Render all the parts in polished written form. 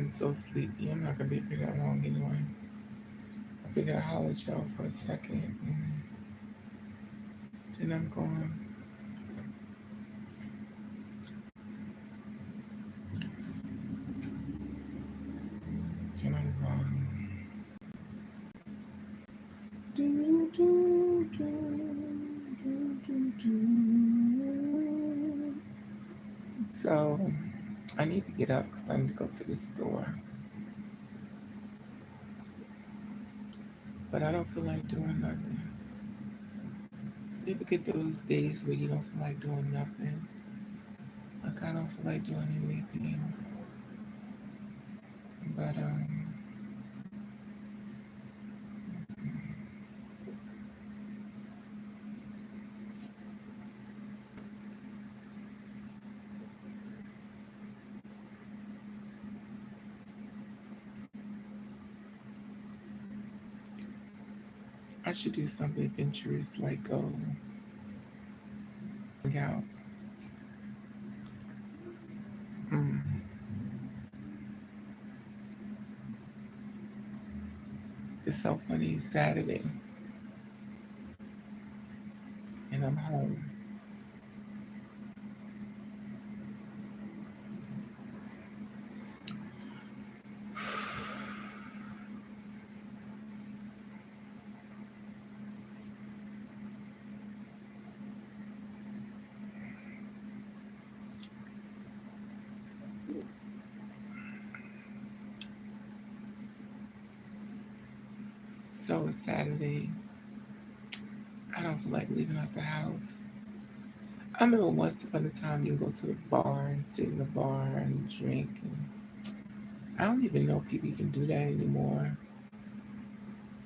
I'm so sleepy. I'm not gonna be here that long anyway. I figured I'd holler at y'all for a second, and then I'm going. Then I'm going. Do, do, do, do. So I need to get up because I need to go to the store. But I don't feel like doing nothing. You ever get those days where you don't feel like doing nothing? Like I don't feel like doing anything. But I should do something adventurous like go hang out. Mm. It's so funny. It's Saturday and I'm home. So it's Saturday. I don't feel like leaving out the house. I remember once upon a time you go to the bar and sit in the bar and drink. And I don't even know if people even do that anymore.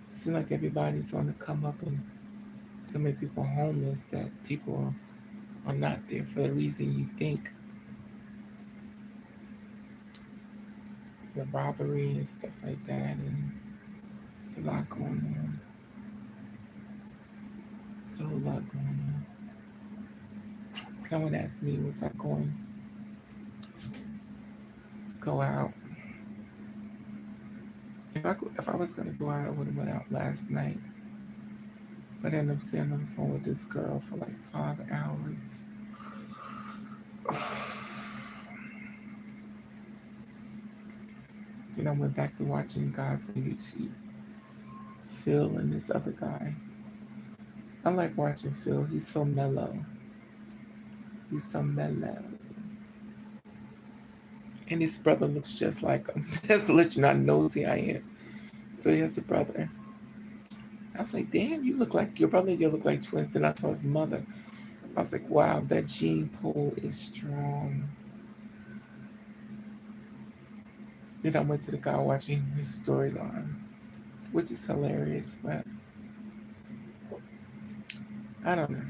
It seems like everybody's on the come up and so many people are homeless that people are not there for the reason you think. The robbery and stuff like that. And it's a lot going on. It's a whole lot going on. Someone asked me, was I going to go out? If I was going to go out, I would have went out last night. But I ended up sitting on the phone with this girl for like 5 hours. Then I went back to watching guys on YouTube. Phil and this other guy. I like watching Phil. He's so mellow. He's so mellow. And his brother looks just like him. That's to let you know how nosy I am. So he has a brother. I was like, damn, you look like your brother, you look like twins. Then I saw his mother. I was like, wow, that gene pool is strong. Then I went to the guy watching his storyline, which is hilarious, but I don't know.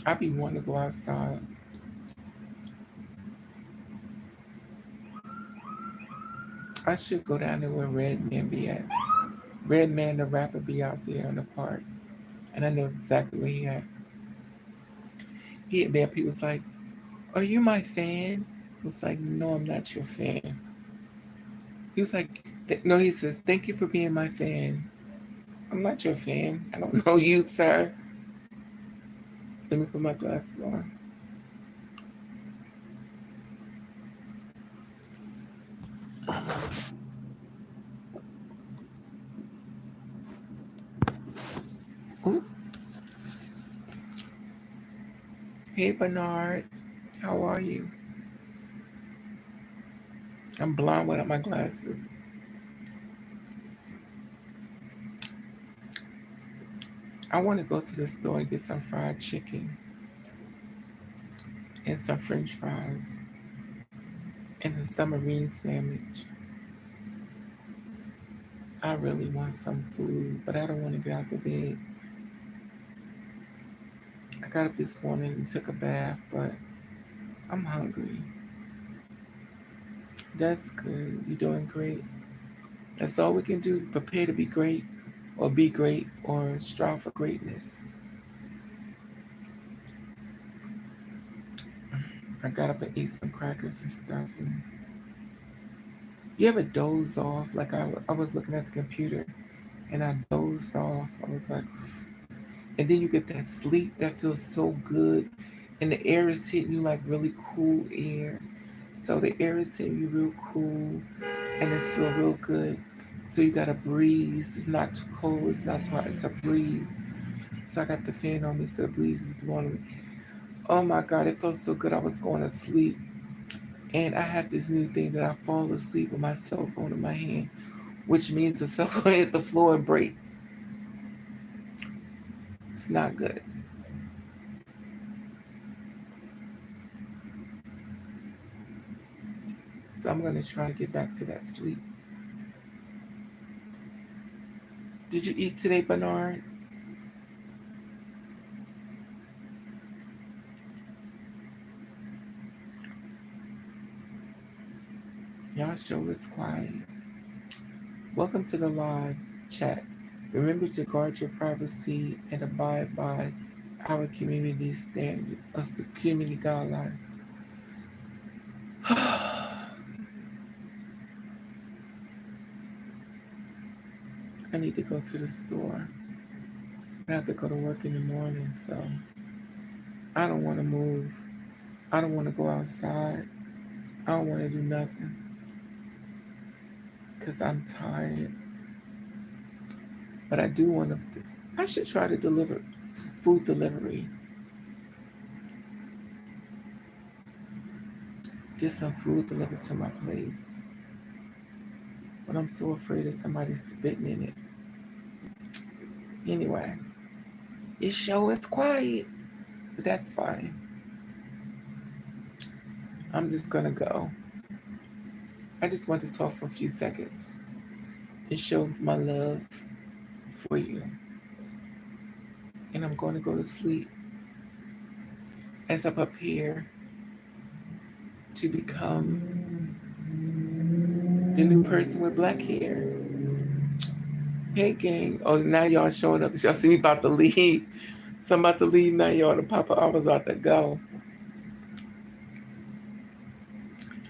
I be wanting to go outside. I should go down there where Redman be at. Redman, the rapper, be out there in the park. And I know exactly where he at. He had bad people was like, are you my fan? I was like, no, I'm not your fan. He was like, no, he says, thank you for being my fan. I'm not your fan. I don't know you, sir. Let me put my glasses on. Ooh. Hey, Bernard. How are you? I'm blind without my glasses. I want to go to the store and get some fried chicken and some french fries and a submarine sandwich. I really want some food, but I don't want to get out of bed. I got up this morning and took a bath, but I'm hungry. That's good. You're doing great. That's all we can do. Prepare to be great, or be great, or strive for greatness. I got up and ate some crackers and stuff. And you ever doze off? Like I was looking at the computer and I dozed off. I was like, and then you get that sleep that feels so good, and the air is hitting you like really cool air. So the air is hitting you real cool, and it's feel real good. So you got a breeze. It's not too cold. It's not too hot. It's a breeze. So I got the fan on me, so the breeze is blowing me. Oh my God, it feels so good. I was going to sleep, and I have this new thing that I fall asleep with my cell phone in my hand, which means the cell phone hit the floor and break. It's not good. So I'm gonna try to get back to that sleep. Did you eat today, Bernard? Y'all show is quiet. Welcome to the live chat. Remember to guard your privacy and abide by our community standards, us the community guidelines. I need to go to the store. I have to go to work in the morning, so I don't want to move. I don't want to go outside. I don't want to do nothing because I'm tired. But I do want to. I should try to deliver food delivery. Get some food delivered to my place. But I'm so afraid of somebody spitting in it. Anyway, this show is quiet, but that's fine. I'm just gonna go. I just want to talk for a few seconds and show my love for you. And I'm going to go to sleep as I prepare to become the new person with black hair. Hey gang. Oh, now y'all showing up. Y'all see me about to leave. So I'm about to leave now, y'all. The Papa I was about to go.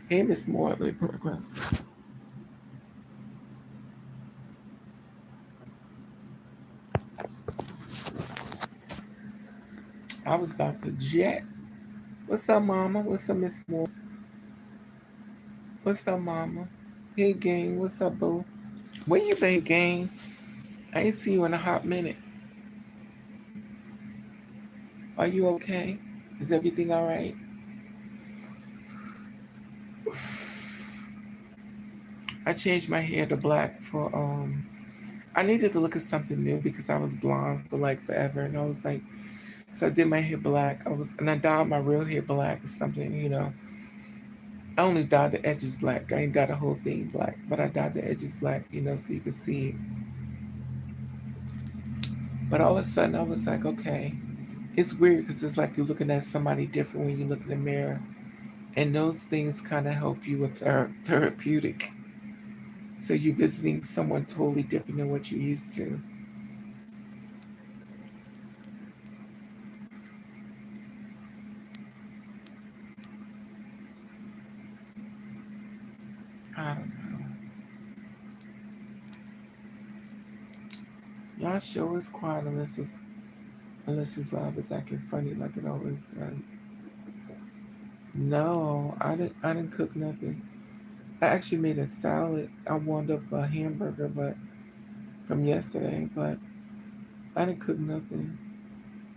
Hey, Miss Moore. Let me put my glasses. I was about to jet. What's up, Mama? What's up, Miss Moore? What's up, Mama? Hey, gang. What's up, boo? Where you been, gang? I ain't see you in a hot minute. Are you okay? Is everything all right? I changed my hair to black for I needed to look at something new because I was blonde for like forever, and I was like, so I did my hair black. And I dyed my real hair black or something, you know. I only dyed the edges black. I ain't dyed the whole thing black, but I dyed the edges black, you know, so you could see it. But all of a sudden, I was like, okay, it's weird because it's like you're looking at somebody different when you look in the mirror, and those things kind of help you with therapeutic. So you're visiting someone totally different than what you're used to. I don't know. Y'all show is quiet unless his love is acting funny like it always does. No, I didn't cook nothing. I actually made a salad. I wound up a hamburger but from yesterday, but I didn't cook nothing.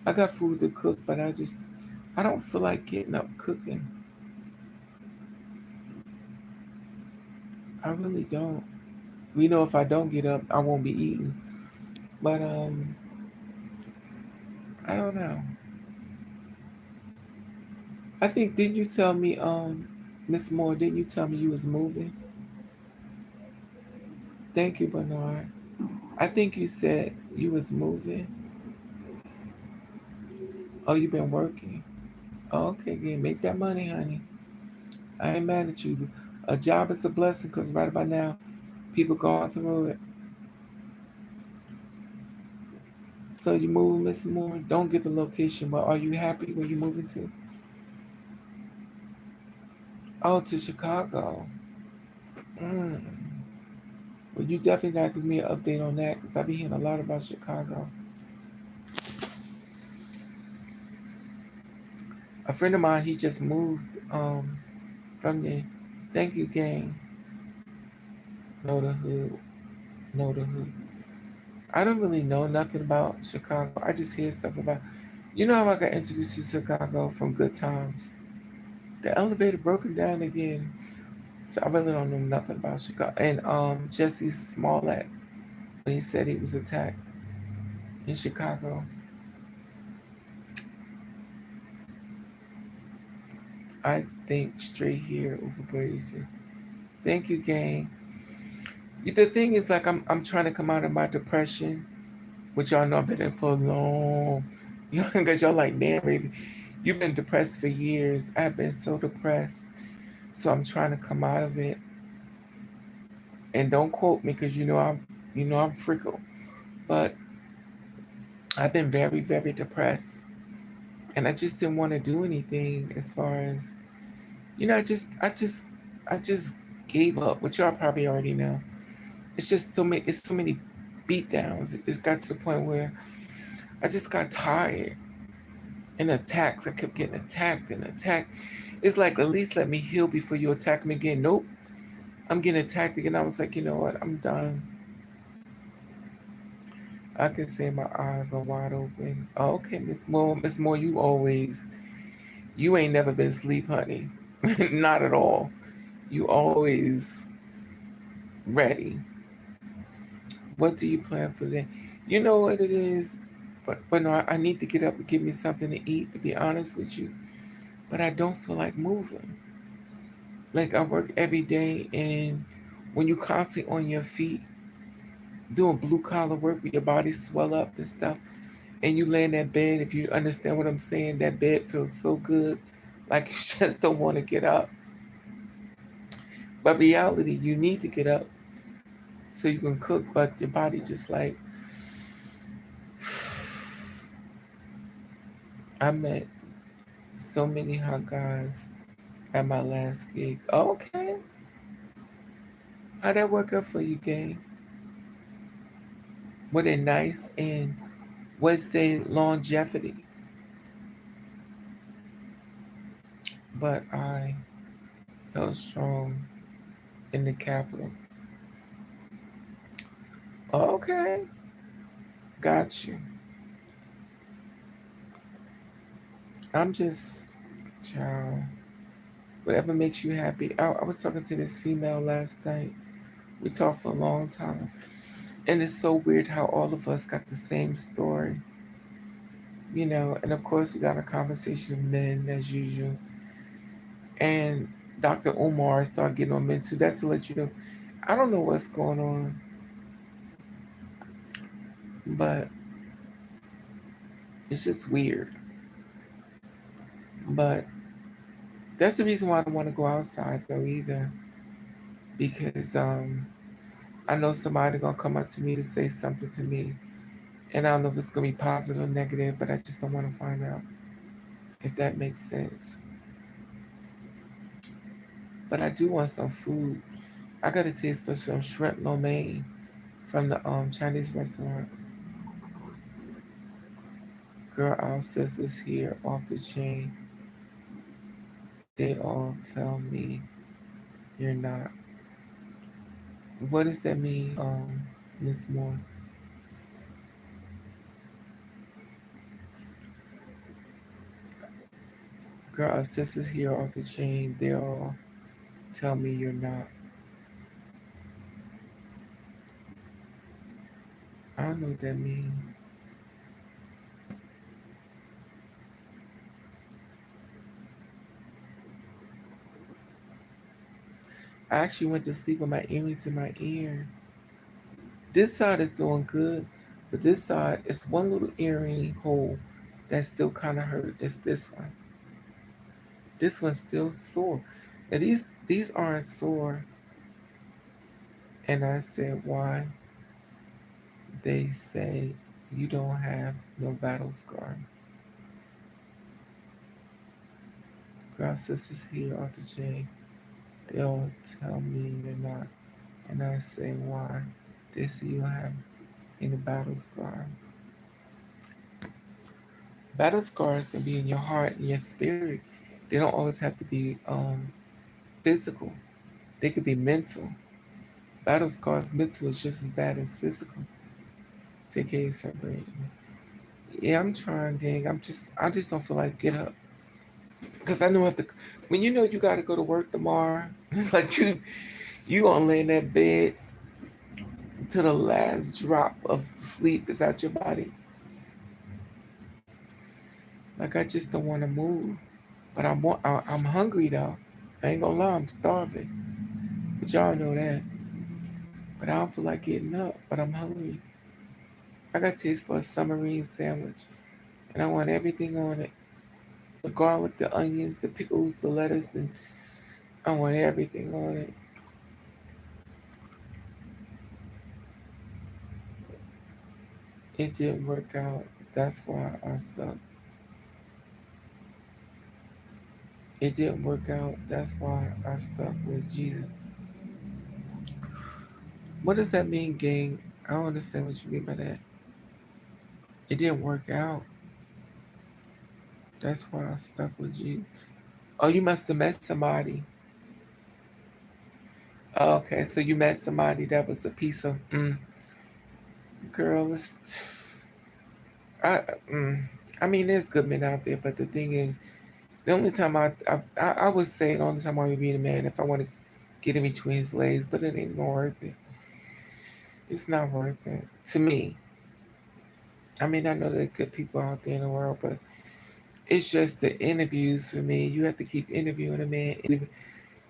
I got food to cook, but I don't feel like getting up cooking. I really don't. We know if I don't get up, I won't be eating. But I don't know. I think didn't you tell me, Miss Moore, didn't you tell me you was moving? Thank you, Bernard. I think you said you was moving. Oh, you been working. Oh, okay, then make that money, honey. I ain't mad at you. A job is a blessing because right about now, people going through it. So you moving, Miss Moore? Don't give the location, but are you happy where you moving to? Oh, to Chicago. Mm. Well, you definitely got to give me an update on that because I've been hearing a lot about Chicago. A friend of mine, he just moved from there. Thank you, gang. Know the hood. Know the hood. I don't really know nothing about Chicago. I just hear stuff about. You know how I got introduced to Chicago from Good Times. The elevator broken down again. So I really don't know nothing about Chicago. And Jesse Smollett, when he said he was attacked in Chicago, I think straight here over Bradenton. Thank you, gang. The thing is, like, I'm trying to come out of my depression, which y'all know I've been in for long. You know, because y'all like, damn, Raven, you've been depressed for years. I've been so depressed, so I'm trying to come out of it. And don't quote me, because I'm frickle, but I've been very, very depressed, and I just didn't want to do anything as far as, I just gave up, which y'all probably already know. It's so many beat downs. It's got to the point where I just got tired and attacks. I kept getting attacked and attacked. It's like, at least let me heal before you attack me again. Nope. I'm getting attacked again. I was like, you know what? I'm done. I can say my eyes are wide open. Oh, okay, Miss Moore. Miss Moore, you ain't never been asleep, honey. Not at all. You always ready. What do you plan for today? You know what it is? But no, I need to get up and give me something to eat, to be honest with you. But I don't feel like moving. Like, I work every day, and when you constantly on your feet doing blue collar work where your body swell up and stuff, and you lay in that bed, if you understand what I'm saying, that bed feels so good, like you just don't want to get up. But reality, you need to get up so you can cook, but your body just like, I met so many hot guys at my last gig. Okay, how'd that work out for you, gang? Were they nice, and was they longevity? But I held strong in the capital. Okay, got you. I'm just, child, whatever makes you happy. I was talking to this female last night. We talked for a long time. And it's so weird how all of us got the same story, and of course we got a conversation of men as usual. And Dr. Umar started getting on men too. That's to let you know. I don't know what's going on, but it's just weird. But that's the reason why I don't want to go outside though either. Because I know somebody gonna come up to me to say something to me. And I don't know if it's gonna be positive or negative, but I just don't want to find out, if that makes sense. But I do want some food. I got a taste for some shrimp lo mein from the Chinese restaurant. Girl, our sisters here off the chain, they all tell me you're not. What does that mean, Miss Moore? Girl, our sisters here off the chain, they all tell me you're not. I don't know what that means. I actually went to sleep with my earrings in my ear. This side is doing good, but this side is one little earring hole that still kind of hurt. It's this one. This one's still sore. Now these aren't sore, and I said, why? They say you don't have no battle scar. Girl, sisters here off the chain. they'll tell me you're not. And I say, why? They say you have any battle scar. Battle scars can be in your heart and your spirit. They don't always have to be physical. They could be mental. Battle scars, mental is just as bad as physical. Take care, separate. Yeah, I'm trying, gang. I just don't feel like get up because I know I have to. When you know you got to go to work tomorrow, like you gonna lay in that bed to the last drop of sleep is out your body. Like I just don't want to move, but I'm hungry though. I ain't gonna lie, I'm starving. But y'all know that. But I don't feel like getting up. But I'm hungry. I got taste for a submarine sandwich, and I want everything on it: the garlic, the onions, the pickles, the lettuce, and I want everything on it. It didn't work out. That's why I stuck. It didn't work out. That's why I stuck with Jesus. What does that mean, gang? I don't understand what you mean by that. It didn't work out. That's why I stuck with you. Oh, you must have met somebody. Oh, okay, so you met somebody that was a piece of girl. I mm, I mean, there's good men out there, but the thing is, the only time I would say the only time I would be a man if I want to get in between his legs, but it ain't even worth it. It's not worth it to me. I mean, I know there are good people out there in the world, but it's just the interviews for me. You have to keep interviewing a man.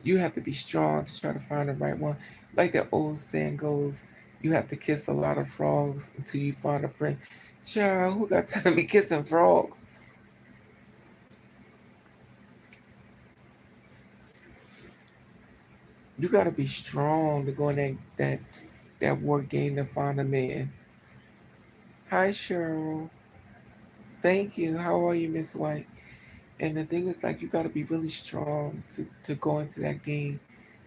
You have to be strong to try to find the right one. Like that old saying goes, you have to kiss a lot of frogs until you find a prince. Child, who got time to be kissing frogs? You gotta be strong to go in that war game to find a man. Hi Cheryl. Thank you. How are you, Miss White? And the thing is like you gotta be really strong to go into that game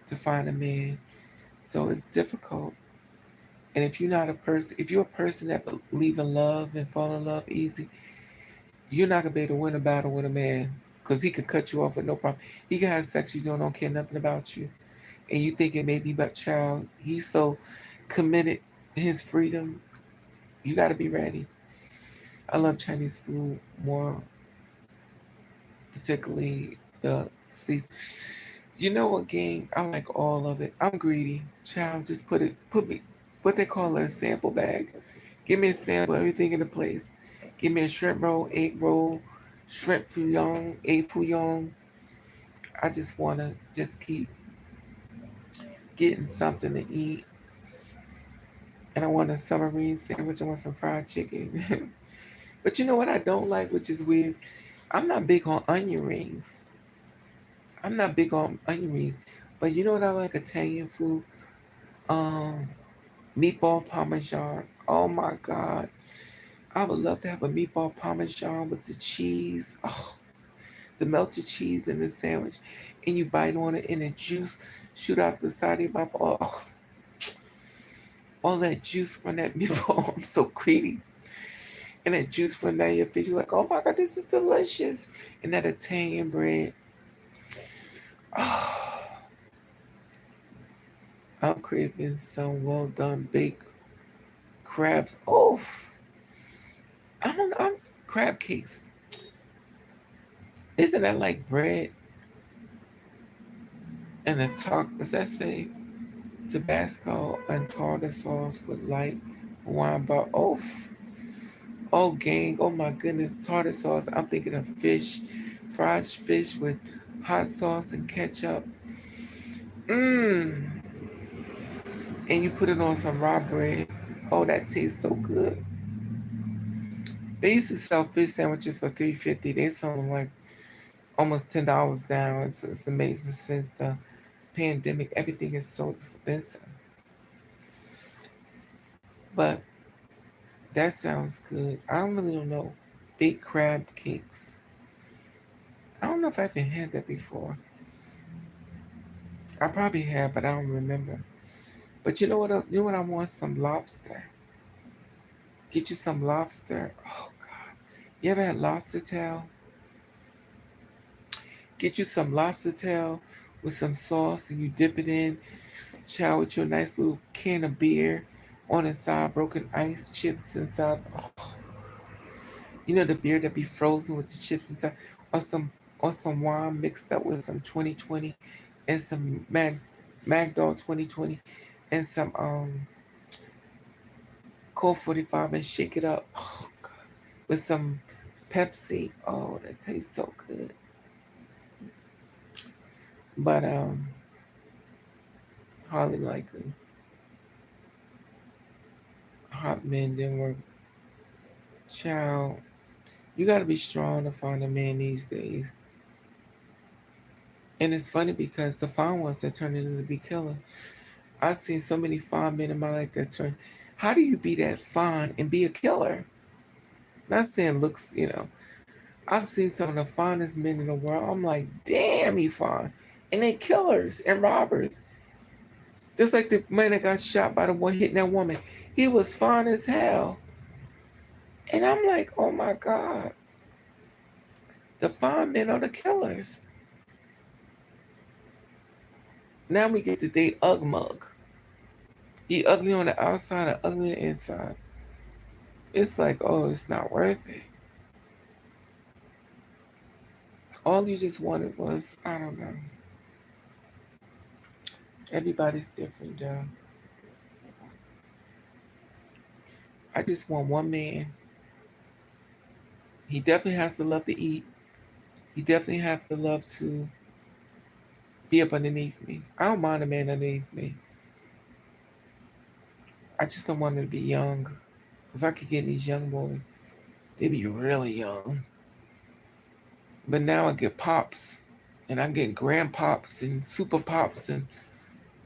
to find a man. So it's difficult. And if you're a person that believe in love and fall in love easy, you're not gonna be able to win a battle with a man because he can cut you off with no problem. He can have sex you don't care nothing about you, and you think it may be about child. He's so committed in his freedom. You got to be ready. I love Chinese food more, particularly the season. You know what, gang? I like all of it. I'm greedy, child. Just put me, what they call it, a sample bag. Give me a sample, everything in a place. Give me a shrimp roll, egg roll, shrimp fouillon, egg fouillon. I just wanna just keep getting something to eat, and I want a submarine sandwich. I want some fried chicken. But you know what I don't like, which is weird. I'm not big on onion rings. I'm not big on onion rings. But you know what I like? Italian food. Um, Meatball parmesan. Oh my god. I would love to have a meatball parmesan with the cheese. Oh, the melted cheese in the sandwich. And you bite on it and the juice shoot out the side of your mouth. Oh, all that juice from that meatball. I'm so greedy. And that juice from down your face. You're like, oh my god, this is delicious. And that Italian bread. Oh, I'm craving some well done baked crabs. Oh, I don't know. Crab cakes. Isn't that like bread and a talk? Does that say Tabasco and tartar sauce with light wine bar? Oh, oh, gang. Oh my goodness. Tartar sauce. I'm thinking of fish, fried fish with hot sauce and ketchup. Mmm. And you put it on some raw bread. Oh, that tastes so good. They used to sell fish sandwiches for $3.50. They sell them like almost $10 now. It's amazing since the pandemic. Everything is so expensive. But that sounds good. I don't really don't know. Big crab cakes. I don't know if I've even had that before. I probably have, but I don't remember. But you know what? You know what? I want some lobster. Get you some lobster. Oh God, you ever had lobster tail? Get you some lobster tail with some sauce, and you dip it in. Chow with your nice little can of beer on inside, broken ice chips inside. Oh, you know the beer that be frozen with the chips inside, or some wine mixed up with some 2020 and some Magdal 2020 and some Colt 45 and shake it up. Oh God, with some Pepsi. Oh, that tastes so good. But highly likely hot men didn't work. Child, you gotta be strong to find a man these days. And it's funny because the fine ones that turn into be killer. I've seen so many fine men in my life that turn. How do you be that fine and be a killer? Not saying looks, I've seen some of the finest men in the world. I'm like, damn, he fine. And they killers and robbers. Just like the man that got shot by the one hitting that woman. He was fine as hell. And I'm like, oh my God. The fine men are the killers. Now we get to date Ugg Mug. He ugly on the outside and ugly on the inside. It's like, oh, it's not worth it. All you just wanted was, I don't know. Everybody's different, though. I just want one man. He definitely has to love to eat. He definitely has to love to be up underneath me. I don't mind a man underneath me. I just don't want him to be young. Because I could get these young boys. They be really young. But now I get pops. And I'm getting grandpops and super pops and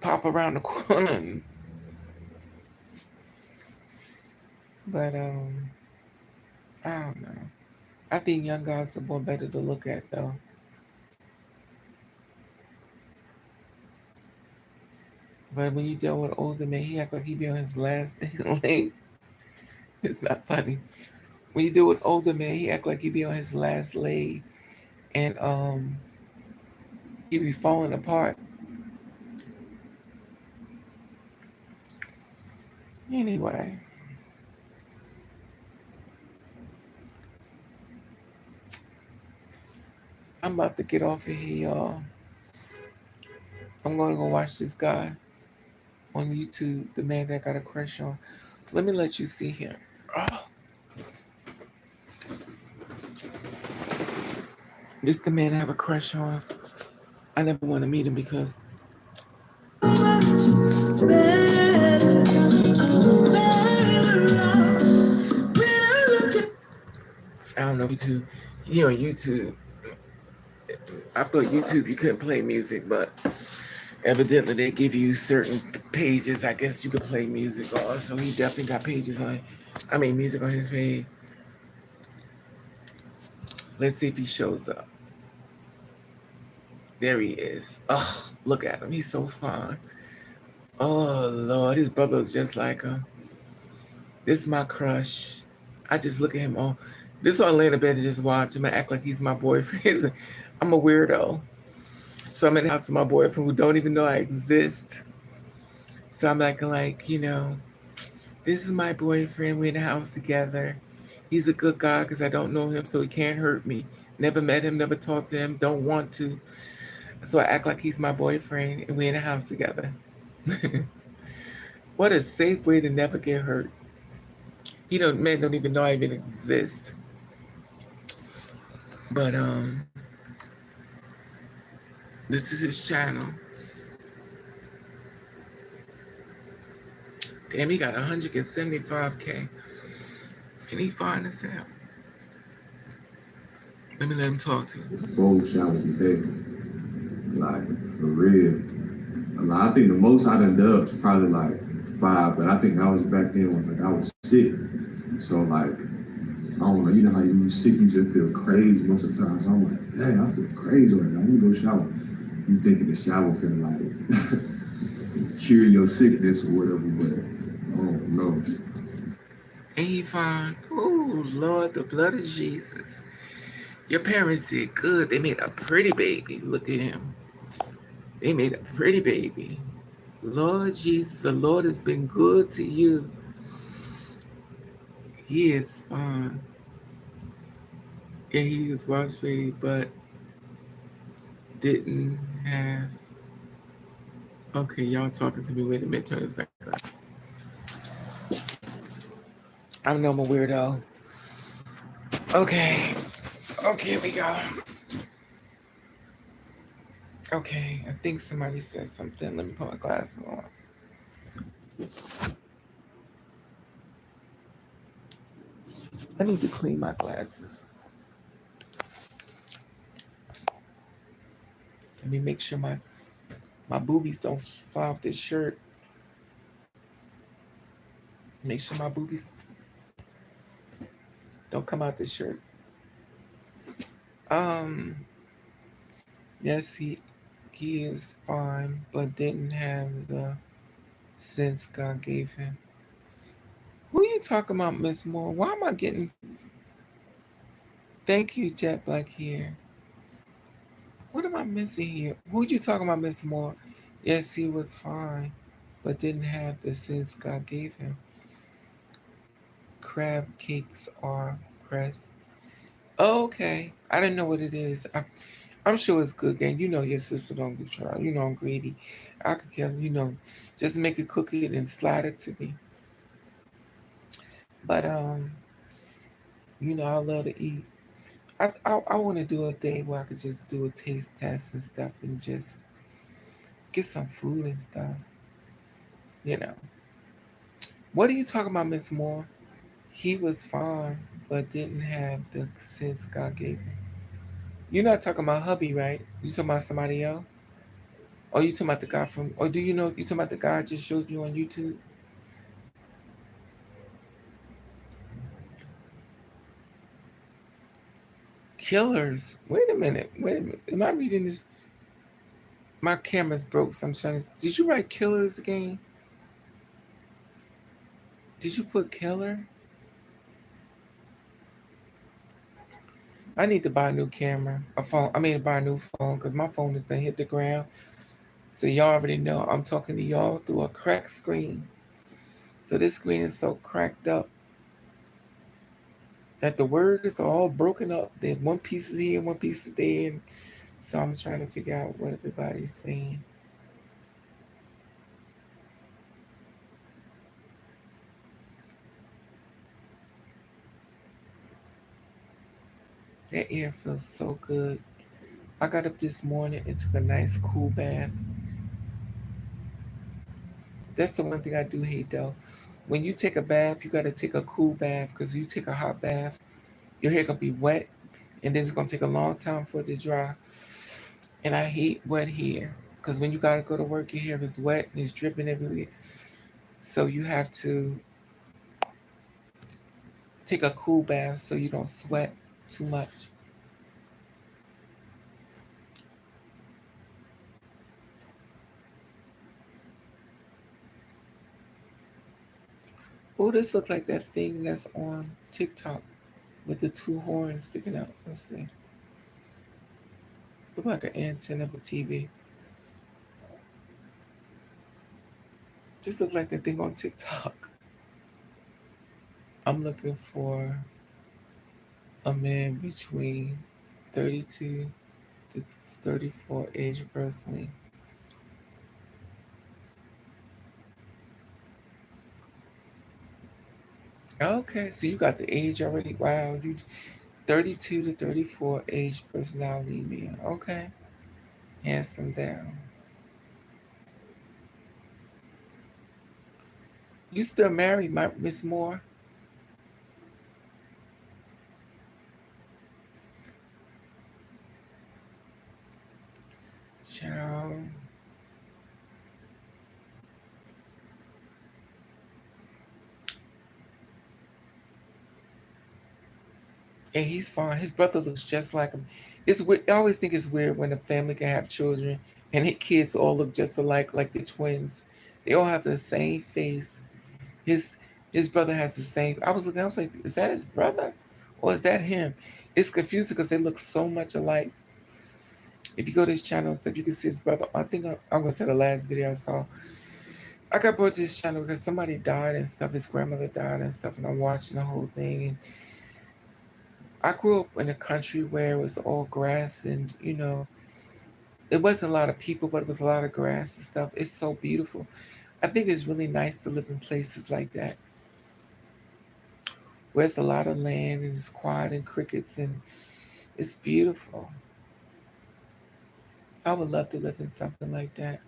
pop around the corner. But I don't know. I think young guys are more better to look at though. But when you deal with older man, he act like he be on his last leg. It's not funny. When you deal with older man, he act like he be on his last leg, and he be falling apart. Anyway, I'm about to get off of here, y'all. I'm gonna go watch this guy on YouTube, the man that got a crush on. Let me let you see him. Oh, this the man I have a crush on. I never want to meet him because I don't know YouTube. You on YouTube. I thought YouTube you couldn't play music, but evidently they give you certain pages. I guess you could play music on. So he definitely got pages on. I mean, music on his page. Let's see if he shows up. There he is. Oh, look at him. He's so fine. Oh Lord, his brother looks just like him. This is my crush. I just look at him. Oh, this one laying in bed and just watch him. I act like he's my boyfriend. I'm a weirdo. So I'm in the house with my boyfriend who don't even know I exist. So I'm acting like, this is my boyfriend. We're in the house together. He's a good guy because I don't know him, so he can't hurt me. Never met him, never talked to him, don't want to. So I act like he's my boyfriend and we're in the house together. What a safe way to never get hurt. Men don't even know I even exist. But this is his channel. Damn, he got 175K. And he fine as hell. Let me let him talk to you. 4 showers a day. Like, for real. I think the most I done done was probably like 5, but I think that was back then when I was sick. So like, I don't know, you know how you sick, you just feel crazy most of the time. So I'm like, dang, I feel crazy right now. I'm gonna go shower. you thinking the shower finna like cure your sickness or whatever, but oh no. And he found, oh Lord, the blood of Jesus. Your parents did good. They made a pretty baby. Look at him. They made a pretty baby. Lord Jesus, the Lord has been good to you. He is fine. And he was breastfeeding, but didn't have. Okay, y'all talking to me. Wait a minute, turn this back up. I know I'm a weirdo. Okay. Okay, we go. Okay, I think somebody said something. Let me put my glasses on. I need to clean my glasses. Let me make sure my boobies don't fly off this shirt. Make sure my boobies don't come out this shirt. Um, yes, he is fine, but didn't have the sense God gave him. Who are you talking about, Miss Moore? Why am I getting? Thank you, Jet Black here. What am I missing here? Who are you talking about, Miss Moore? Yes, he was fine, but didn't have the sense God gave him. Crab cakes are pressed. Oh, okay. I didn't know what it is. I'm sure it's good game. You know your sister don't be trying. You know I'm greedy. I could care, just make it, cook it, and slide it to me. But I love to eat. I want to do a thing where I could just do a taste test and stuff and just get some food and stuff. You know. What are you talking about, Miss Moore? He was fine, but didn't have the sense God gave him. You're not talking about hubby, right? You talking about somebody else? Or you talking about the guy from? Or do you talking about the guy I just showed you on YouTube? Killers. Wait a minute. Wait a minute. Am I reading this? My camera's broke, so I'm trying to. Did you write Killers again? Did you put Killer? I need to buy a new camera, a phone. I mean, to buy a new phone because my phone is done hit the ground. So y'all already know I'm talking to y'all through a cracked screen. So this screen is so cracked up that the words are all broken up. There's one piece is here, one piece is there. And so I'm trying to figure out what everybody's saying. That air feels so good. I got up this morning and took a nice cool bath. That's the one thing I do hate though. When you take a bath, you gotta take a cool bath because you take a hot bath, your hair gonna be wet, and then it's gonna take a long time for it to dry. And I hate wet hair because when you gotta go to work, your hair is wet and it's dripping everywhere. So you have to take a cool bath so you don't sweat too much. Oh, this looks like that thing that's on TikTok with the two horns sticking out. Let's see. Look like an antenna of a TV. Just look like that thing on TikTok. I'm looking for a man between 32 to 34 age personally. Okay, so you got the age already. Wow, you 32 to 34 age personality man. Okay, handsome down. You still married, my Miss Moore? Child. And he's fine. His brother looks just like him. It's weird. I always think it's weird when a family can have children and their kids all look just alike, like the twins. They all have the same face. His his brother has the same. I was looking. I was like, is that his brother, or is that him? It's confusing because they look so much alike. If you go to his channel and stuff, you can see his brother. I think I'm gonna say the last video I saw. I got brought to his channel because somebody died and stuff. His grandmother died and stuff, and I'm watching the whole thing. And I grew up in a country where it was all grass, and it wasn't a lot of people, but it was a lot of grass and stuff. It's so beautiful. I think it's really nice to live in places like that, where it's a lot of land and it's quiet and crickets, and it's beautiful. I would love to live in something like that.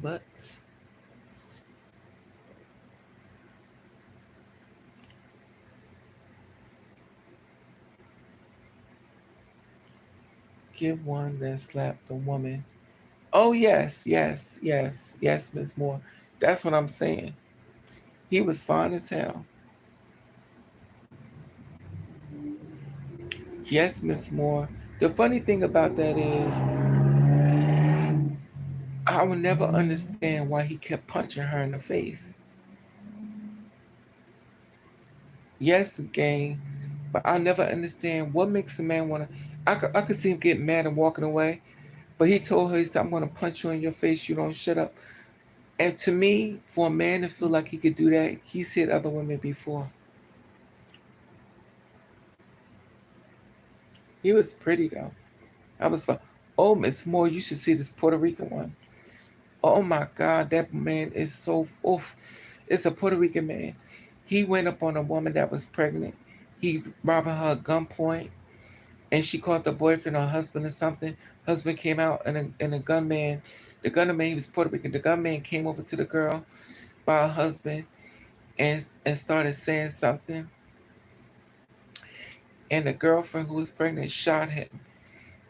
But give one that slapped a woman. Oh yes, yes, yes, yes, Miss Moore. That's what I'm saying. He was fine as hell. Yes, Miss Moore. The funny thing about that is I will never understand why he kept punching her in the face. Yes, gang, but I'll never understand what makes a man want to. I could see him getting mad and walking away, but he told her, he said, I'm going to punch you in your face. You don't shut up. And to me, for a man to feel like he could do that, he's hit other women before. He was pretty, though. I was fun. Oh, Miss Moore, you should see this Puerto Rican one. Oh my God, that man is so oof. It's a Puerto Rican man. He went up on a woman that was pregnant. He robbed her at gunpoint, and she caught the boyfriend or husband or something. Husband came out, and the gunman, he was Puerto Rican. The gunman came over to the girl by her husband and started saying something, and the girlfriend who was pregnant shot him.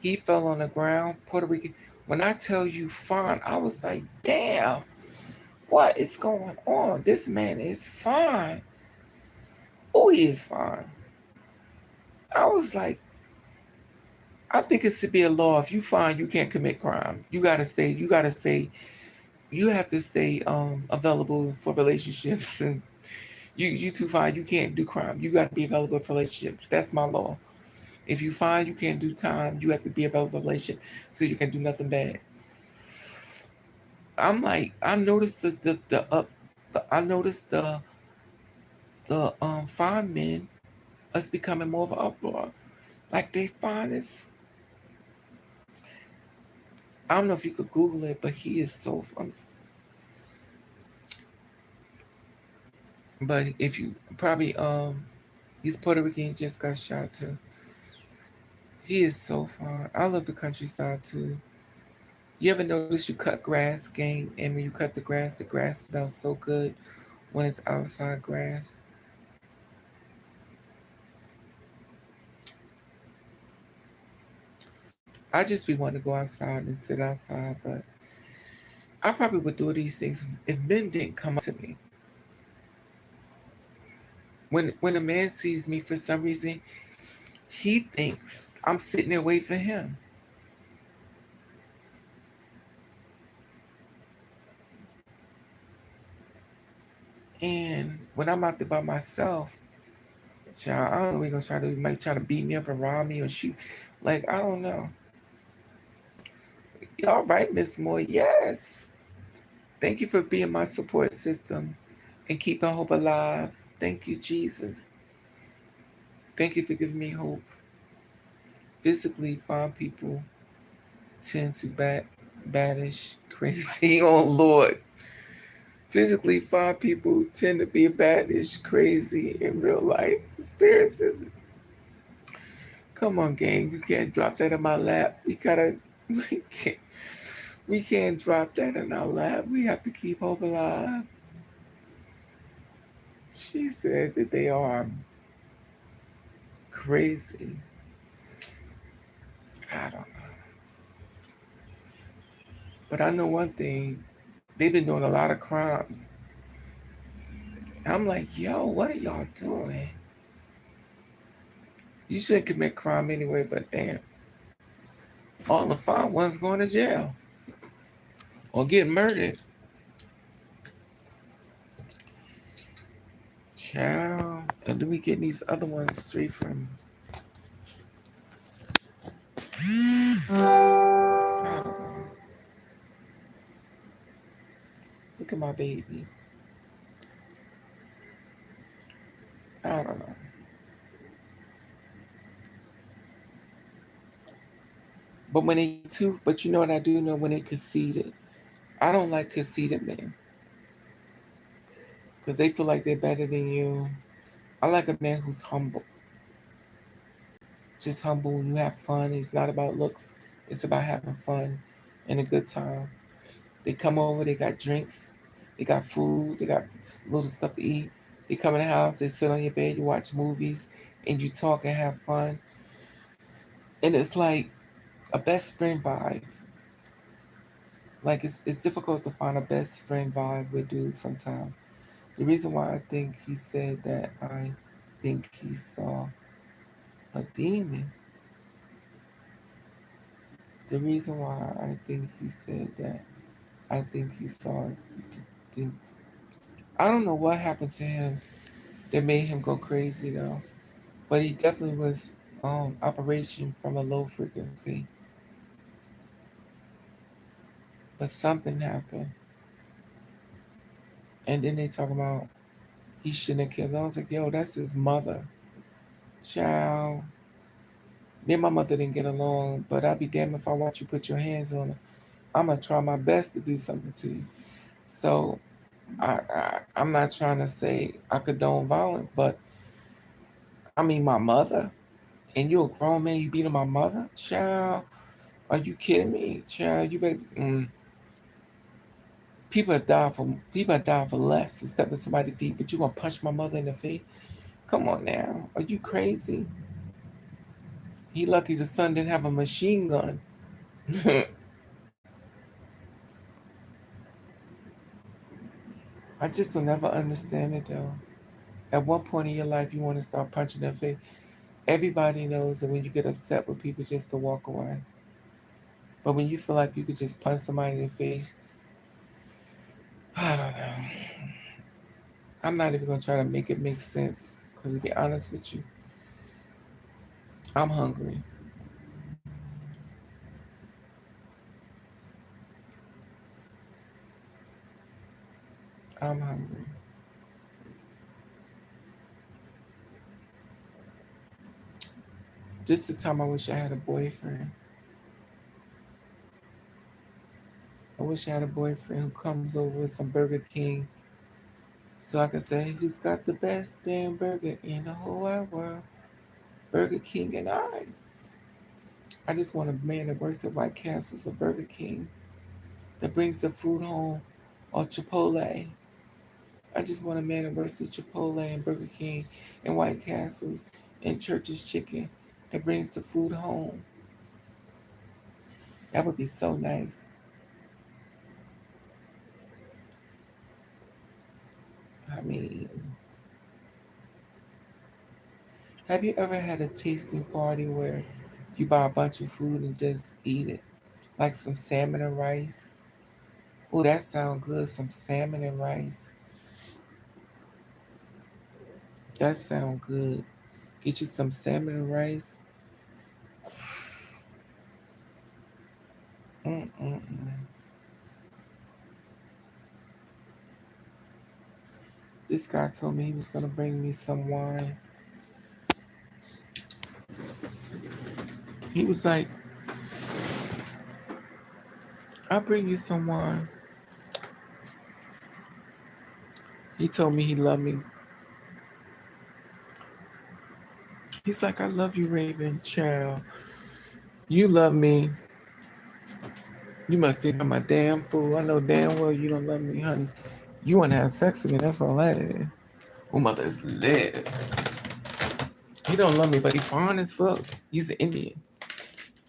He fell on the ground. Puerto Rican. When I tell you fine, I was like, damn. What is going on? This man is fine. Oh, he is fine. I was like, I think it should be a law. If you find you can't commit crime, you have to stay available for relationships. And you too fine, you can't do crime. You got to be available for relationships. That's my law. If you find you can't do time, you have to be available for relationship so you can do nothing bad. I'm like, I noticed I noticed the fine men us becoming more of an uproar. Like they find this. I don't know if you could Google it, but he is so funny. But if you probably he's Puerto Rican, he just got shot too. He is so fun. I love the countryside too. You ever notice you cut grass, gang, and when you cut the grass smells so good when it's outside grass. I just be wanting to go outside and sit outside, but I probably would do these things if men didn't come up to me. When a man sees me for some reason, he thinks I'm sitting there waiting for him. And when I'm out there by myself, child, I don't know what he's gonna try to do. He might try to beat me up and rob me or shoot. Like, I don't know. All right, Miss Moore, yes. Thank you for being my support system and keeping hope alive. Thank you, Jesus. Thank you for giving me hope. Physically, fine people tend to banish crazy. Oh Lord. Physically fine people tend to be banish crazy in real life experiences. Come on, gang. You can't drop that in my lap. We can't we can't drop that in our lap. We have to keep hope alive. She said that they are crazy. I don't know. But I know one thing. They've been doing a lot of crimes. I'm like, yo, what are y'all doing? You shouldn't commit crime anyway, but damn, all the fine ones going to jail or get murdered. Child. And then we getting these other ones straight from, I don't know. Look at my baby. I don't know. But when they too, but you know what I do know when they conceited. I don't like conceited men because they feel like they're better than you. I like a man who's humble, just humble. You have fun. It's not about looks. It's about having fun and a good time. They come over. They got drinks. They got food. They got little stuff to eat. They come in the house. They sit on your bed. You watch movies and you talk and have fun. And it's like a best friend vibe. Like it's difficult to find a best friend vibe with dudes sometimes. The reason why I think he said that I think he saw a demon. The reason why I think he said that I think he saw a demon. I don't know what happened to him that made him go crazy though. But he definitely was operation from a low frequency. But something happened. And then they talk about he shouldn't have killed. I was like, yo, that's his mother. Child. Me and my mother didn't get along, but I'd be damned if I watch you put your hands on her. I'm gonna try my best to do something to you. So I'm not trying to say I condone violence, but I mean my mother, and you're a grown man, you beating my mother, child. Are you kidding me, child? You better. People have died for less to step in somebody's feet, but you gonna punch my mother in the face? Come on now, are you crazy? He lucky the son didn't have a machine gun. I just will never understand it though. At one point in your life, you want to start punching their face. Everybody knows that when you get upset with people, just to walk away. But when you feel like you could just punch somebody in the face, I don't know. I'm not even gonna try to make it make sense. Because to be honest with you, I'm hungry. I'm hungry. This is the time I wish I had a boyfriend. I wish I had a boyfriend who comes over with some Burger King so I can say, who's got the best damn burger in the whole wide world? Burger King and I. I just want a man that works at White Castle's a Burger King that brings the food home or Chipotle. I just want a man that works at Chipotle and Burger King and White Castles and Church's Chicken that brings the food home. That would be so nice. I mean, have you ever had a tasting party where you buy a bunch of food and just eat it? Like some salmon and rice. Oh, that sounds good. Some salmon and rice. That sounds good. Get you some salmon and rice. Mm-mm-mm. This guy told me he was gonna bring me some wine. He was like, I'll bring you some wine. He told me he loved me. He's like, I love you, Raven. Child. You love me. You must think I'm a damn fool. I know damn well you don't love me, honey. You want to have sex with me. That's all that is. Oh, mother is lit. He don't love me, but he fine as fuck. He's an Indian.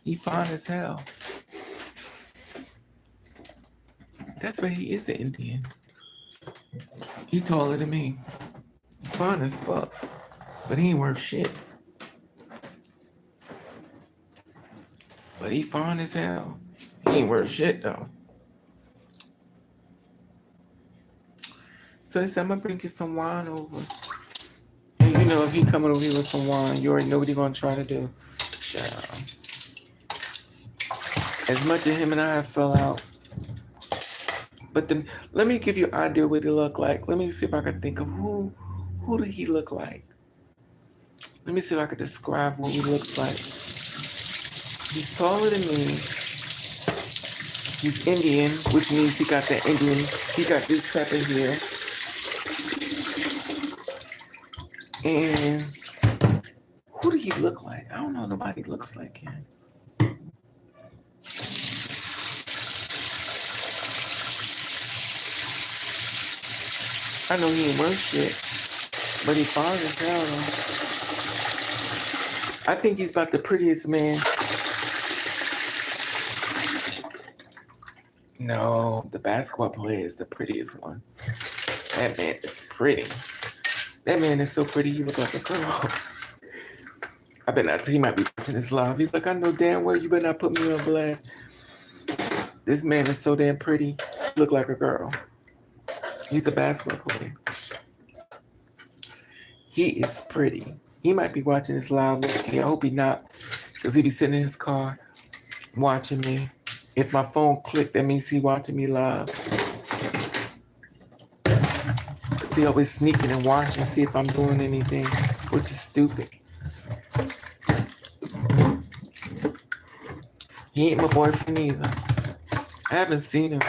He fine as hell. That's why he is an Indian. He taller than me. fine as fuck, but he ain't worth shit. But he fine as hell. He ain't worth shit though. So he said, I'm gonna bring you some wine over. And you know, if he coming over here with some wine, you already know what he gonna try to do. Child. As much as him and I have fell out. But then let me give you an idea what he look like. Let me see if I can think of who did he look like. Let me see if I can describe what he looks like. He's taller than me. He's Indian, which means he got that Indian, he got this type of hair. And who do he look like? I don't know, nobody looks like him. I know he ain't worth shit, but he fine as hell though. I think he's about the prettiest man. No, the basketball player is the prettiest one. That man is pretty. That man is so pretty, he look like a girl. I bet not, he might be watching this live. He's like, I know damn well you better not put me on blast. This man is so damn pretty, he look like a girl. He's a basketball player. He is pretty. He might be watching this live with me. I hope he not, because he be sitting in his car watching me. If my phone clicked, that means he watching me live. He always sneaking and watching, see if I'm doing anything, which is stupid. He ain't my boyfriend either. I haven't seen him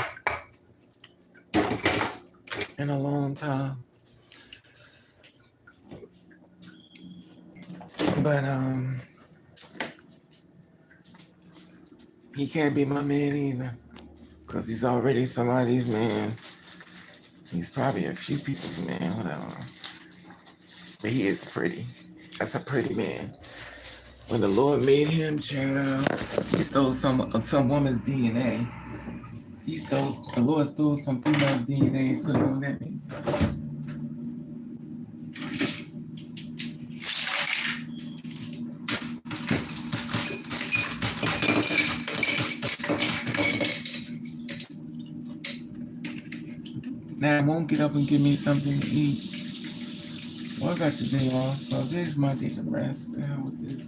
in a long time. But he can't be my man either, because he's already somebody's man. He's probably a few people's man, whatever. But he is pretty. That's a pretty man. When the Lord made him, child, he stole some woman's DNA. The Lord stole some female's DNA and put it on that man. Now I won't get up and give me something to eat. Well, I got today off, so this is my day to rest. The hell with this.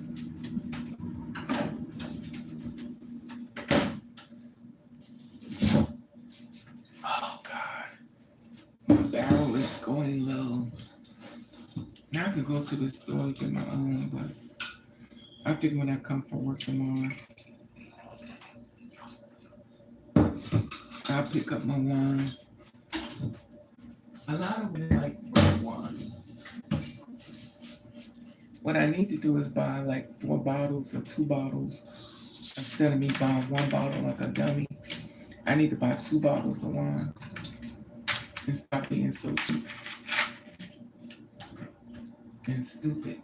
Oh God, my barrel is going low. Now I could go to the store and get my own, but I figure when I come from work tomorrow, I'll pick up my wine. A lot of them like red wine. What I need to do is buy like 4 bottles or 2 bottles instead of me buying 1 bottle like a dummy. I need to buy 2 bottles of wine and stop being so cheap and stupid.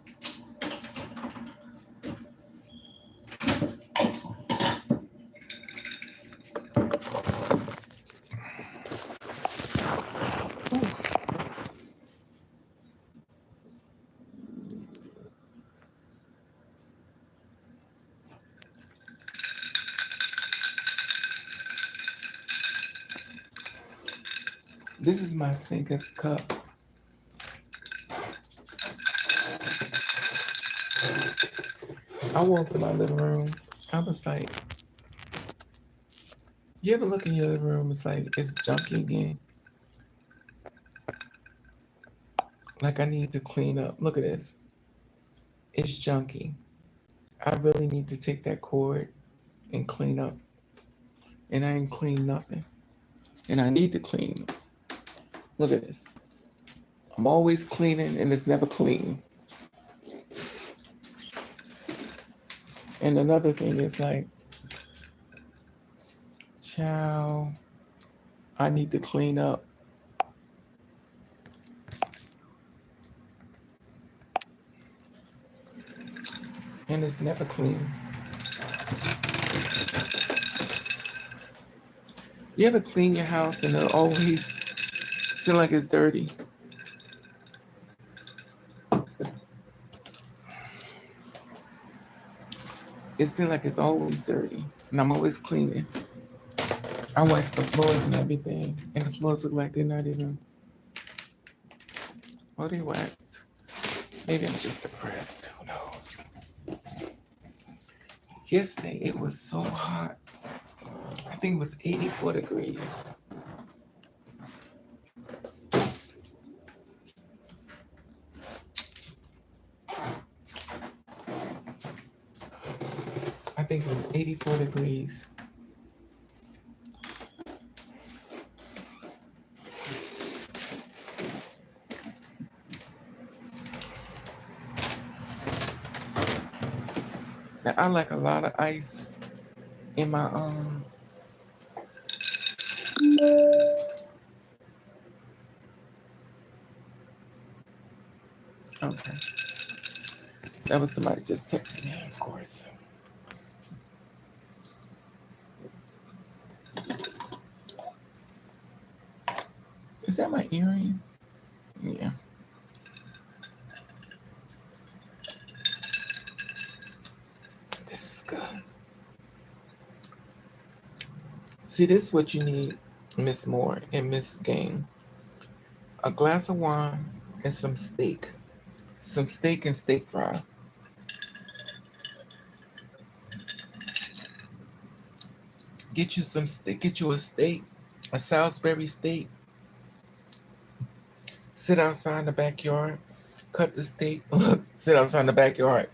This is my sink of cup. I walked in my living room. I was like, you ever look in your living room, it's like, it's junky again. Like I need to clean up. Look at this. It's junky. I really need to take that cord and clean up. And I ain't clean nothing. And I need to clean. Look at this. I'm always cleaning and it's never clean. And another thing is like, child, I need to clean up. And it's never clean. You ever clean your house and it always seem like it's dirty? It seems like it's always dirty, and I'm always cleaning. I wax the floors and everything, and the floors look like they're not even. Oh, they waxed. Maybe I'm just depressed. Who knows? Yesterday it was so hot. I think it was 84 degrees. I think it was 84 degrees. Now I like a lot of ice in my Okay. That was somebody just texting me, of course. Is that my earring? Yeah. This is good. See, this is what you need, Miss Moore and Miss Game. A glass of wine and some steak. Some steak and steak fry. Get you some steak. Get you a steak, a Salisbury steak. Sit outside in the backyard. Cut the steak. Sit outside in the backyard.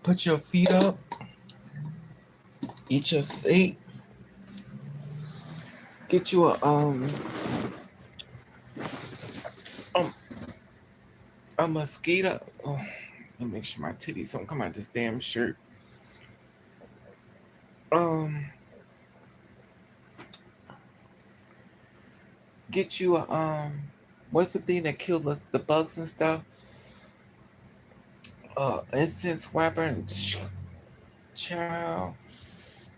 Put your feet up. Eat your steak. Get you a mosquito. Oh, let me make sure my titties don't come out this damn shirt. Get you a what's the thing that kills the bugs and stuff? Incense weapon. Child.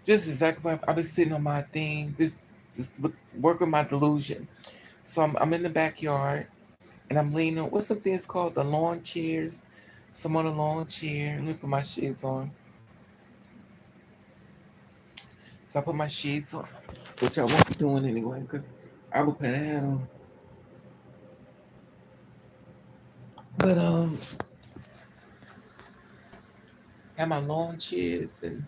Just exactly what I've been sitting on my thing. Just working my delusion. So I'm in the backyard and I'm leaning. What's the thing it's called? The lawn chairs. So I'm on a lawn chair. Let me put my shades on. So I put my shades on, which I won't be doing anyway, because I will put a hat on. But have my lawn chairs and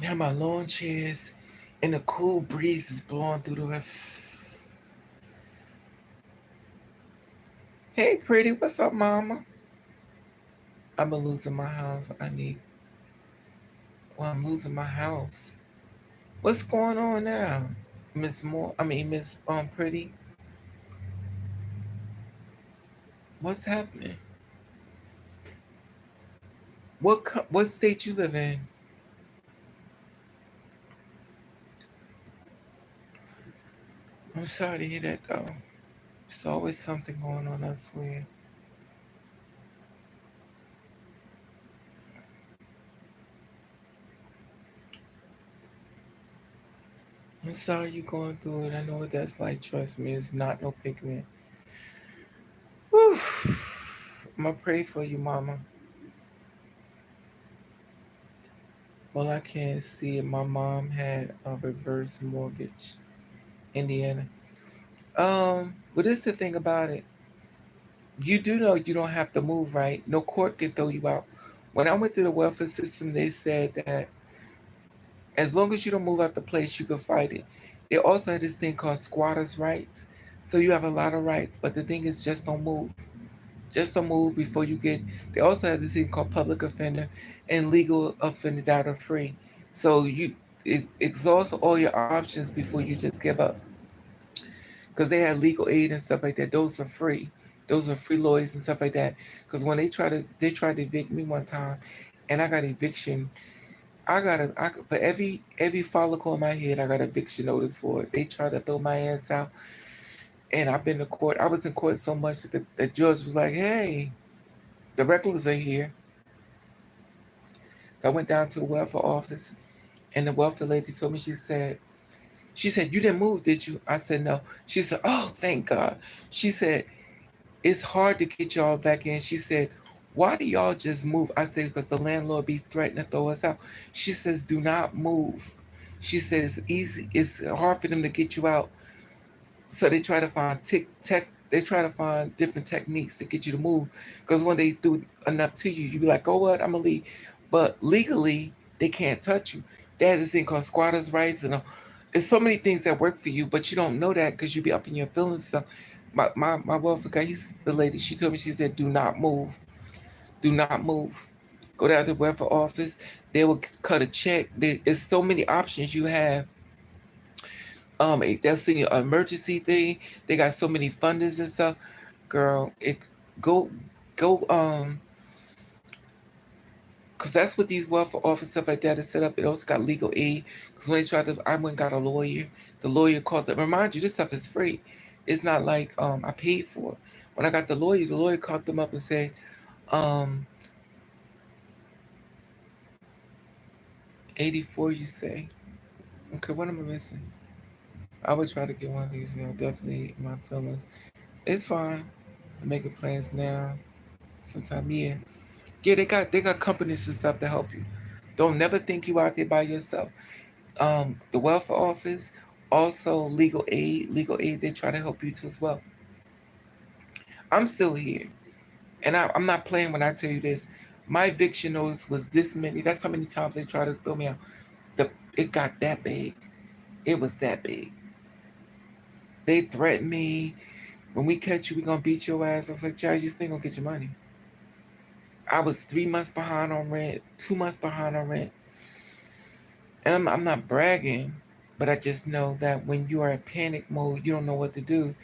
have my lawn chairs and the cool breeze is blowing through the roof. Hey pretty, what's up, mama? I've been losing my house. I'm losing my house. What's going on now? Miss Pretty. What's happening? What state you live in? I'm sorry to hear that though. There's always something going on elsewhere. I'm sorry you're going through it. I know what that's like. Trust me, it's not no picnic. Whew. I'm gonna pray for you, mama. Well, I can't see it. My mom had a reverse mortgage, Indiana. But this is the thing about it. You do know you don't have to move, right? No court can throw you out. When I went through the welfare system, they said that as long as you don't move out the place, you can fight it. They also had this thing called squatters' rights. So you have a lot of rights, but the thing is just don't move. Just don't move before you get. They also have this thing called public offender and legal offender that are free. So you exhaust all your options before you just give up. Because they have legal aid and stuff like that. Those are free. Those are free lawyers and stuff like that. Because when they tried to evict me one time, and I got eviction. For every follicle in my head, I got eviction notice for it. They tried to throw my ass out, and I've been to court. I was in court so much that the judge was like, "Hey, the regulars are here." So I went down to the welfare office, And the welfare lady told me, she said, you didn't move, did you? I said, no. She said, oh, thank God. She said, it's hard to get y'all back in. She said, why do y'all just move? I said, because the landlord be threatening to throw us out. She says, do not move. She says, it's hard for them to get you out. So they try to find they try to find different techniques to get you to move. Because when they do enough to you, you be like, oh, what? I'm going to leave. But legally, they can't touch you. There's this thing called squatters' rights. And there's so many things that work for you, but you don't know that because you be up in your feelings and stuff. My welfare guy, he's the lady, she told me, she said, do not move. Do not move. Go to the welfare office. They will cut a check. There's so many options you have. They'll send you an emergency thing. They got so many fundings and stuff. Girl, go go because that's what these welfare office stuff like that is set up. It also got legal aid. Because when they tried to, I went and got a lawyer. The lawyer called them. Remind you, this stuff is free. It's not like I paid for it. When I got the lawyer called them up and said, um, 84, you say? Okay, what am I missing? I would try to get one of these, definitely my feelings. It's fine. I'm making plans now. Sometime, yeah. Yeah, they got companies and stuff to help you. Don't never think you out there by yourself. The welfare office, also legal aid, they try to help you too as well. I'm still here, and I'm not playing when I tell you this. My eviction notice was this many. That's how many times they tried to throw me out. It got that big. It was that big. They threatened me. When we catch you, we gonna beat your ass. I was like, Jerry, you still gonna get your money. I was 3 months behind on rent, 2 months behind on rent. And I'm not bragging, but I just know that when you are in panic mode, you don't know what to do.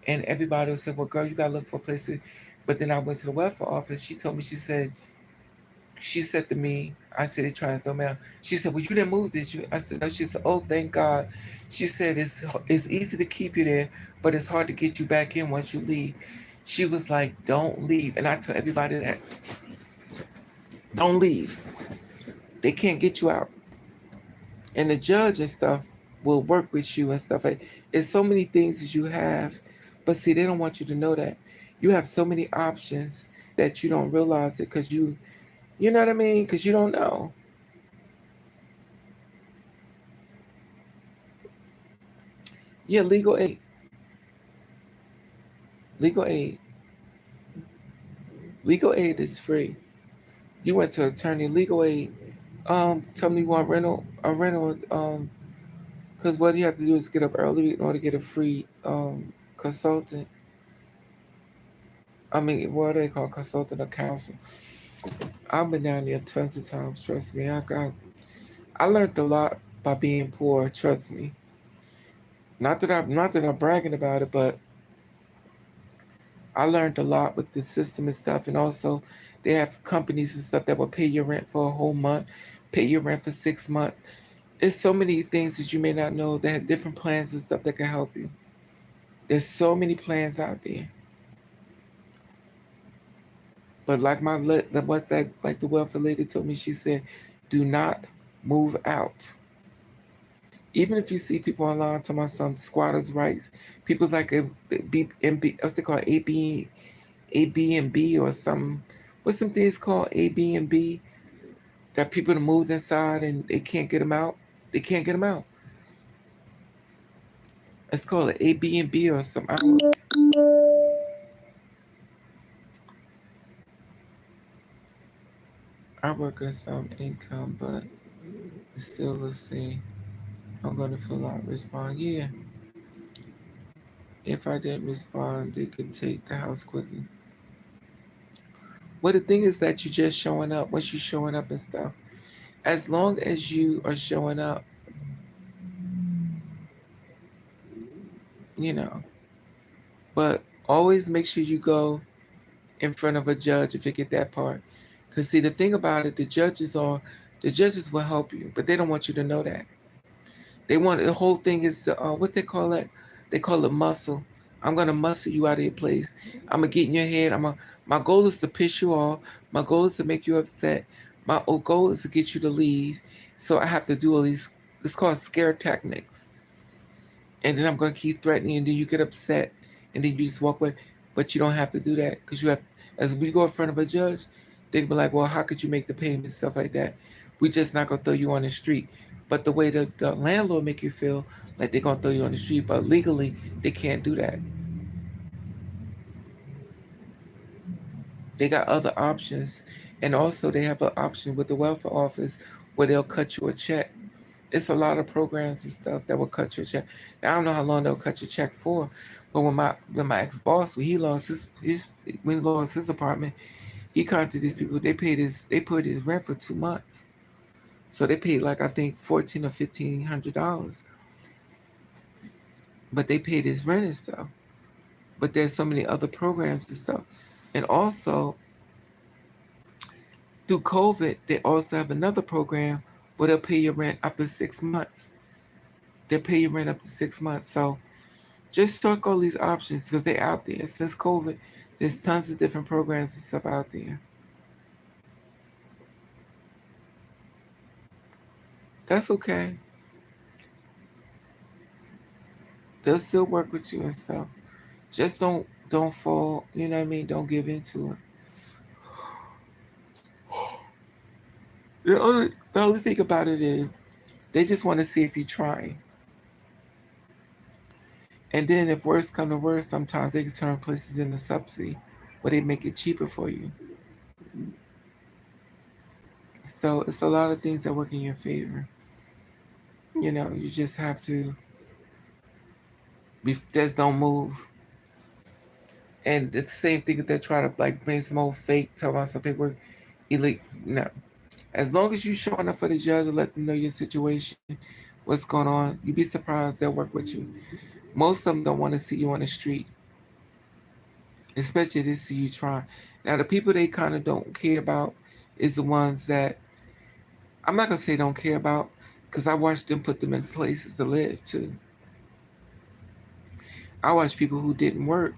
And everybody will say, well, girl, you got to look for places. But then I went to the welfare office. She told me, she said to me, I said, they trying to throw me out. She said, well, you didn't move, did you? I said, no. She said, oh, thank God. She said, it's easy to keep you there, but it's hard to get you back in once you leave. She was like, don't leave. And I tell everybody that, don't leave. They can't get you out. And the judge and stuff will work with you and stuff. It's so many things that you have, but see, they don't want you to know that you have so many options that you don't realize it because you know what I mean? Because you don't know. Yeah, legal aid, legal aid is free. You went to attorney, legal aid. Tell me you want a rental. Because what you have to do is get up early in order to get a free consultant. I mean, what do they call consultant or counsel? I've been down there tons of times. Trust me, I learned a lot by being poor. Trust me. Not that I'm bragging about it, but I learned a lot with the system and stuff. And also, they have companies and stuff that will pay your rent for a whole month, pay your rent for 6 months. There's so many things that you may not know. They have different plans and stuff that can help you. There's so many plans out there. But like what's that? Like the welfare lady told me, she said, "Do not move out." Even if you see people online talking about some squatters' rights, people's like a B and B, what's it called? A B and B or some, what's some things called A B and B that people have moved inside and they can't get them out. They can't get them out. It's called an A B and B or something. I work on some income, but still, let's see. I'm gonna fill out respond. Yeah, if I didn't respond, they could take the house quickly. Well, the thing is that you just showing up. Once you showing up and stuff, as long as you are showing up, you know. But always make sure you go in front of a judge if you get that part. Cause see, the thing about it, the judges will help you, but they don't want you to know that. They want the whole thing is to what they call it. They call it muscle. I'm gonna muscle you out of your place. I'm gonna get in your head. My goal is to piss you off. My goal is to make you upset. My goal is to get you to leave. So I have to do all these. It's called scare techniques, and then I'm going to keep threatening, and then you get upset, and then you just walk away. But you don't have to do that because you have. As we go in front of a judge, they can be like, "Well, how could you make the payment?" Stuff like that. We just not gonna throw you on the street. But the way the landlord make you feel like they're gonna throw you on the street, but legally they can't do that. They got other options, and also they have an option with the welfare office where they'll cut you a check. It's a lot of programs and stuff that will cut your check. Now, I don't know how long they'll cut your check for, but when my ex boss, when he lost his when he lost his apartment, he contacted these people. They put his rent for 2 months, so they paid like I think $1,400 or $1,500, but they paid his rent and stuff. But there's so many other programs and stuff, and also through COVID, they also have another program where they'll pay your rent up to 6 months. They'll pay your rent up to 6 months. So just start all these options because they're out there. Since COVID, there's tons of different programs and stuff out there. That's okay. They'll still work with you and stuff. Just don't fall. You know what I mean? Don't give into it. The only thing about it is they just want to see if you're trying. And then if worse come to worse, sometimes they can turn places into subsidy where they make it cheaper for you. So it's a lot of things that work in your favor. You just have to just don't move. And it's the same thing if they try to like bring some old fake, tell about some paperwork, elite. No. As long as you showing up for the judge and let them know your situation, what's going on, you'd be surprised they'll work with you. Most of them don't want to see you on the street, especially if they see you trying. Now the people they kind of don't care about is the ones that I'm not gonna say don't care about, because I watched them put them in places to live too. I watched people who didn't work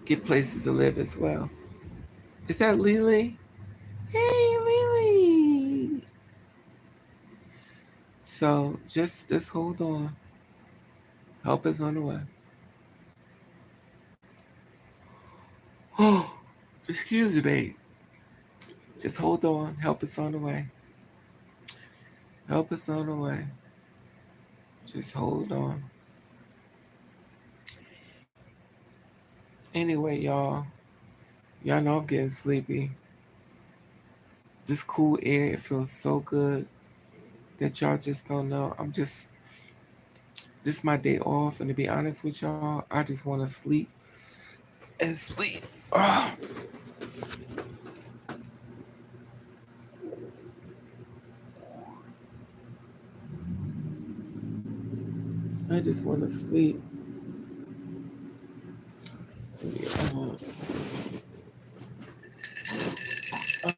get places to live as well. Is that Lily? Hey, Lily. So just hold on. Help is on the way. Oh, excuse me, babe. Just hold on. Help is on the way. Help is on the way. Just hold on. Anyway, y'all know I'm getting sleepy. This cool air, it feels so good that y'all just don't know. This is my day off, and to be honest with y'all, I just want to sleep and sleep. Ah, I just want to sleep.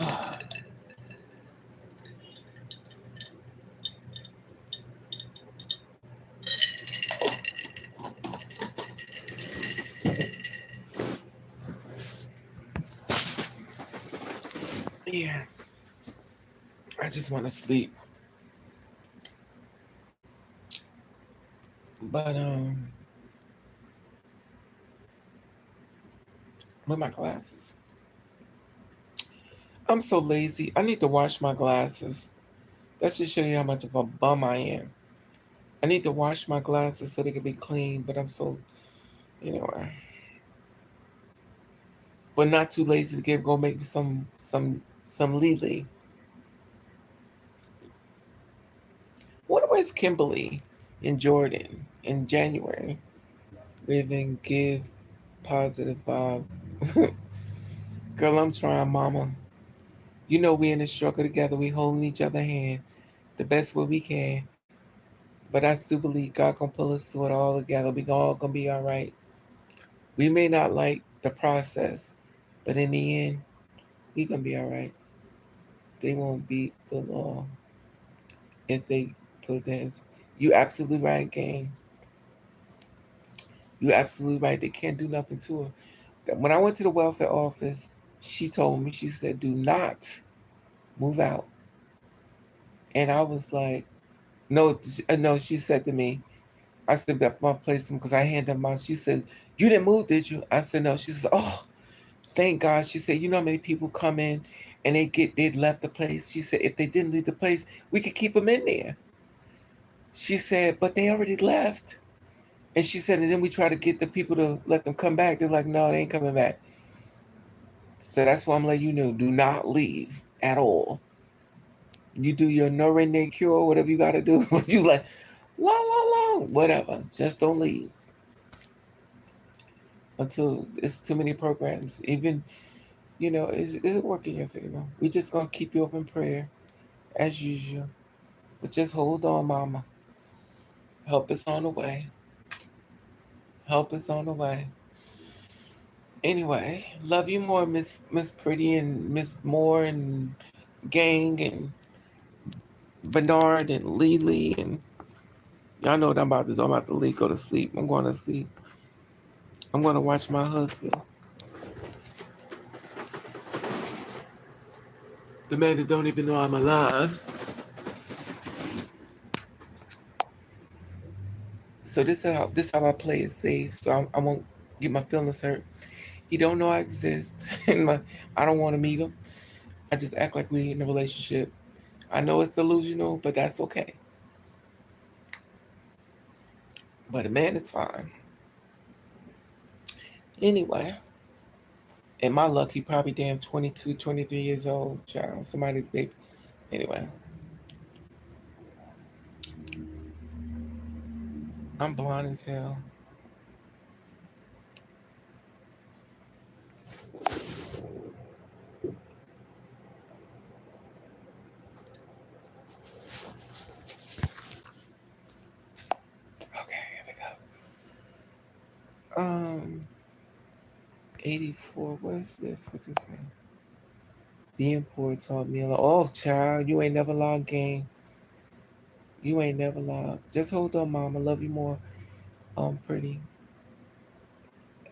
Ah, yeah, I just want to sleep. But with my glasses, I'm so lazy. I need to wash my glasses. That's just show you how much of a bum I am. I need to wash my glasses so they can be clean. But I'm so, anyway, but not too lazy to go make me some Lily. Where's Kimberly and Jordan in January? Living, give positive vibes. Girl, I'm trying, mama. You know we in this struggle together. We holding each other hand the best way we can. But I still believe God gonna pull us through it all together. We all gonna be all right. We may not like the process, but in the end, we gonna be all right. They won't beat the law if they put this. You absolutely right, gang. You absolutely right. They can't do nothing to her. When I went to the welfare office, she told me, she said, do not move out. And I was like, no, no. She said to me, I said that my place because I handed them out. She said, you didn't move, did you? I said no. She said, oh, thank God. She said, you know how many people come in and they left the place. She said if they didn't leave the place, we could keep them in there. She said, but they already left. And she said, and then we try to get the people to let them come back. They're like, no, they ain't coming back. So that's why I'm letting you know, do not leave at all. You do your no redneck cure, whatever you got to do. You like, la la la, whatever. Just don't leave until it's too many programs. Even it'll work in your favor. We just gonna keep you up in prayer as usual. But just hold on, Mama. Help is on the way. Help is on the way. Anyway, love you more, Miss Pretty and Miss Moore and Gang and Bernard and Lily and y'all know what I'm about to do. I'm about to leave, go to sleep. I'm going to sleep. I'm going to watch my husband, the man that don't even know I'm alive. So this how I play it safe. So I won't get my feelings hurt. He don't know I exist, and I don't want to meet him. I just act like we in a relationship. I know it's delusional, but that's okay. But a man is fine. Anyway, and my luck, he probably damn 22, 23 years old, child. Somebody's baby. Anyway, I'm blind as hell. Okay, here we go. 84. What is this? What is this? Being poor taught me a lot. Oh, child, you ain't never logged game. You ain't never logged. Just hold on, mom. I love you more. Pretty.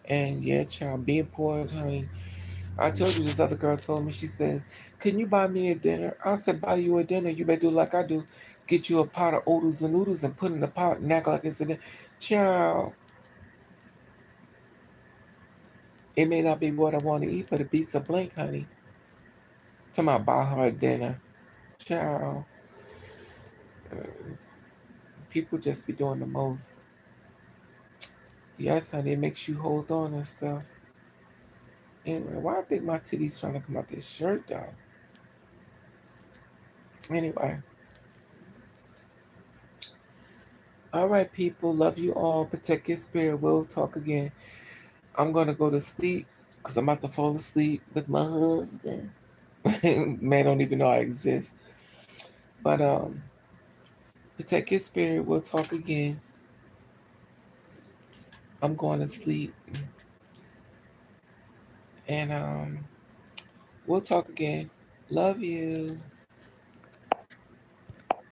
And yeah, child, being poor, honey. I told you this other girl told me, she says, can you buy me a dinner? I said, buy you a dinner. You better do like I do. Get you a pot of oodles and noodles and put in the pot and act like it's a dinner. Child, it may not be what I want to eat, but it beats a blank, honey. Talking about buy her a dinner. Child, uh, people just be doing the most. Yes, honey, it makes you hold on and stuff. Anyway, why I think my titties trying to come out this shirt, though? Anyway, all right, people, love you all. Protect your spirit. We'll talk again. I'm gonna go to sleep because I'm about to fall asleep with my husband. Man don't even know I exist. But protect your spirit. We'll talk again. I'm going to sleep. And we'll talk again. Love you.